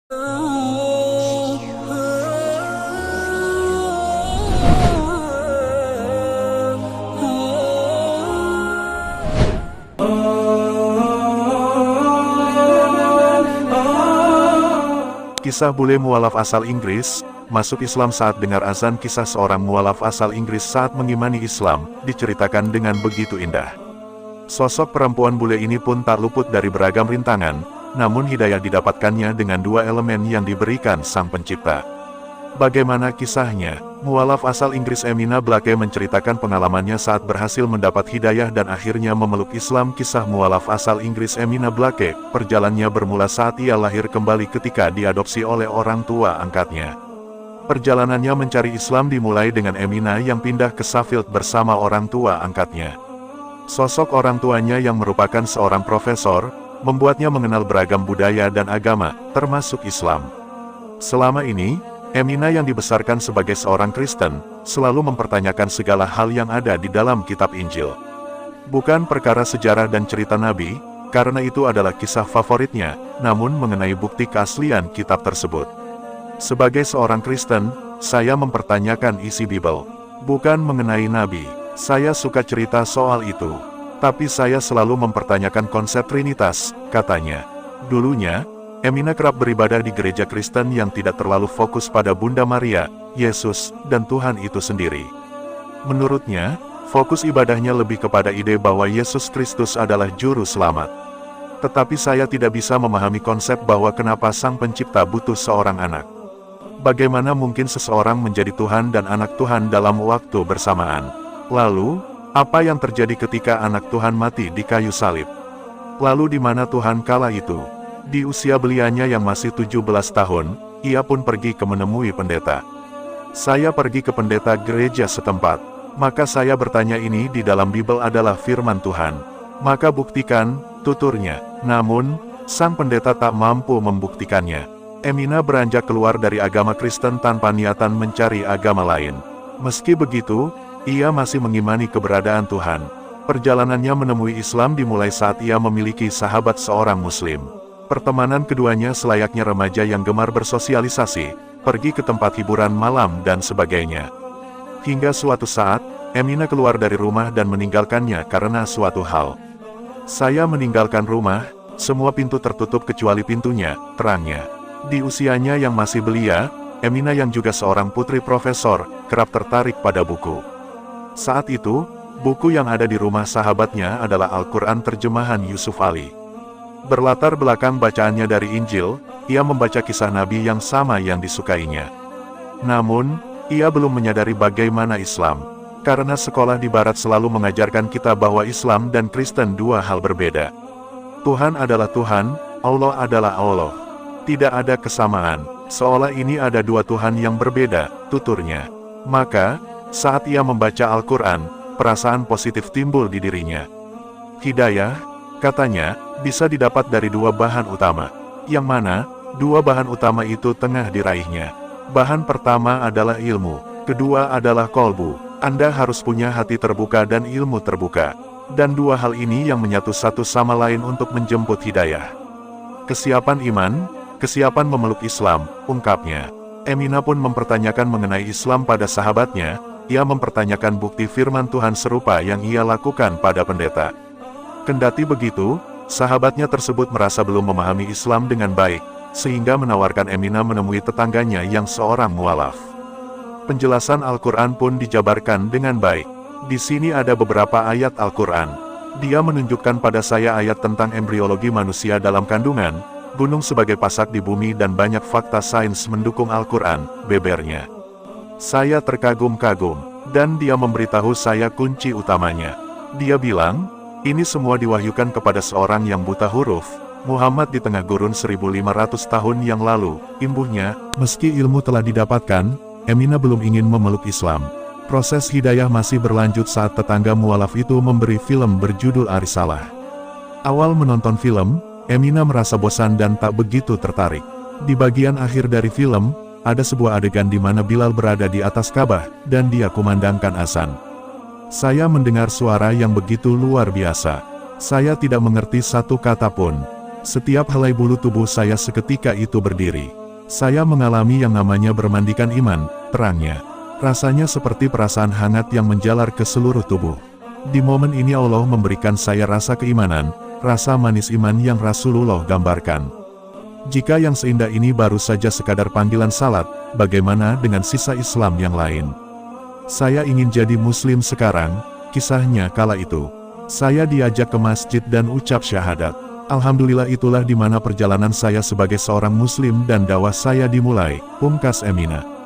Kisah bule mualaf asal Inggris, masuk Islam saat dengar azan. Kisah seorang mualaf asal Inggris saat mengimani Islam, diceritakan dengan begitu indah. Sosok perempuan bule ini pun tak luput dari beragam rintangan, namun hidayah didapatkannya dengan dua elemen yang diberikan Sang Pencipta. Bagaimana kisahnya? Mualaf asal Inggris Emina Blake menceritakan pengalamannya saat berhasil mendapat hidayah dan akhirnya memeluk Islam. Kisah mualaf asal Inggris Emina Blake, perjalanannya bermula saat ia lahir kembali ketika diadopsi oleh orang tua angkatnya. Perjalanannya mencari Islam dimulai dengan Emina yang pindah ke Sheffield bersama orang tua angkatnya. Sosok orang tuanya yang merupakan seorang profesor, membuatnya mengenal beragam budaya dan agama, termasuk Islam. Selama ini, Emina yang dibesarkan sebagai seorang Kristen, selalu mempertanyakan segala hal yang ada di dalam kitab Injil. Bukan perkara sejarah dan cerita Nabi, karena itu adalah kisah favoritnya, namun mengenai bukti keaslian kitab tersebut. Sebagai seorang Kristen, saya mempertanyakan isi Bible. Bukan mengenai Nabi, saya suka cerita soal itu. Tapi saya selalu mempertanyakan konsep Trinitas, katanya. Dulunya, Emina kerap beribadah di gereja Kristen yang tidak terlalu fokus pada Bunda Maria, Yesus, dan Tuhan itu sendiri. Menurutnya, fokus ibadahnya lebih kepada ide bahwa Yesus Kristus adalah juru selamat. Tetapi saya tidak bisa memahami konsep bahwa kenapa Sang Pencipta butuh seorang anak. Bagaimana mungkin seseorang menjadi Tuhan dan anak Tuhan dalam waktu bersamaan? Lalu, apa yang terjadi ketika anak Tuhan mati di kayu salib? Lalu di mana Tuhan kala itu? Di usia belianya yang masih 17 tahun, ia pun pergi ke menemui pendeta. Saya pergi ke pendeta gereja setempat. Maka saya bertanya, ini di dalam Bible adalah firman Tuhan. Maka buktikan, tuturnya. Namun, sang pendeta tak mampu membuktikannya. Emina beranjak keluar dari agama Kristen tanpa niatan mencari agama lain. Meski begitu, ia masih mengimani keberadaan Tuhan. Perjalanannya menemui Islam dimulai saat ia memiliki sahabat seorang Muslim. Pertemanan keduanya selayaknya remaja yang gemar bersosialisasi, pergi ke tempat hiburan malam dan sebagainya. Hingga suatu saat, Emina keluar dari rumah dan meninggalkannya karena suatu hal. Saya meninggalkan rumah, semua pintu tertutup kecuali pintunya, terangnya. Di usianya yang masih belia, Emina yang juga seorang putri profesor, kerap tertarik pada buku. Saat itu, buku yang ada di rumah sahabatnya adalah Al-Quran terjemahan Yusuf Ali. Berlatar belakang bacaannya dari Injil, ia membaca kisah Nabi yang sama yang disukainya. Namun, ia belum menyadari bagaimana Islam. Karena sekolah di Barat selalu mengajarkan kita bahwa Islam dan Kristen dua hal berbeda. Tuhan adalah Tuhan, Allah adalah Allah. Tidak ada kesamaan, seolah ini ada dua Tuhan yang berbeda, tuturnya. Maka, saat ia membaca Al-Quran, perasaan positif timbul di dirinya. Hidayah, katanya, bisa didapat dari dua bahan utama. Yang mana, dua bahan utama itu tengah diraihnya. Bahan pertama adalah ilmu, kedua adalah kolbu. Anda harus punya hati terbuka dan ilmu terbuka. Dan dua hal ini yang menyatu satu sama lain untuk menjemput hidayah. Kesiapan iman, kesiapan memeluk Islam, ungkapnya. Emina pun mempertanyakan mengenai Islam pada sahabatnya. Ia mempertanyakan bukti firman Tuhan serupa yang ia lakukan pada pendeta. Kendati begitu, sahabatnya tersebut merasa belum memahami Islam dengan baik, sehingga menawarkan Emina menemui tetangganya yang seorang mualaf. Penjelasan Al-Quran pun dijabarkan dengan baik. Di sini ada beberapa ayat Al-Quran. Dia menunjukkan pada saya ayat tentang embriologi manusia dalam kandungan, gunung sebagai pasak di bumi dan banyak fakta sains mendukung Al-Quran, bebernya. Saya terkagum-kagum, dan dia memberitahu saya kunci utamanya. Dia bilang, ini semua diwahyukan kepada seorang yang buta huruf, Muhammad di tengah gurun 1500 tahun yang lalu. Imbuhnya, meski ilmu telah didapatkan, Emina belum ingin memeluk Islam. Proses hidayah masih berlanjut saat tetangga mualaf itu memberi film berjudul Arisalah. Awal menonton film, Emina merasa bosan dan tak begitu tertarik. Di bagian akhir dari film, ada sebuah adegan di mana Bilal berada di atas Ka'bah, dan dia kumandangkan azan. Saya mendengar suara yang begitu luar biasa. Saya tidak mengerti satu kata pun. Setiap helai bulu tubuh saya seketika itu berdiri. Saya mengalami yang namanya bermandikan iman, terangnya. Rasanya seperti perasaan hangat yang menjalar ke seluruh tubuh. Di momen ini Allah memberikan saya rasa keimanan, rasa manis iman yang Rasulullah gambarkan. Jika yang seindah ini baru saja sekadar panggilan salat, bagaimana dengan sisa Islam yang lain? Saya ingin jadi muslim sekarang, kisahnya kala itu. Saya diajak ke masjid dan ucap syahadat. Alhamdulillah, itulah di mana perjalanan saya sebagai seorang muslim dan dakwah saya dimulai, pungkas Emina.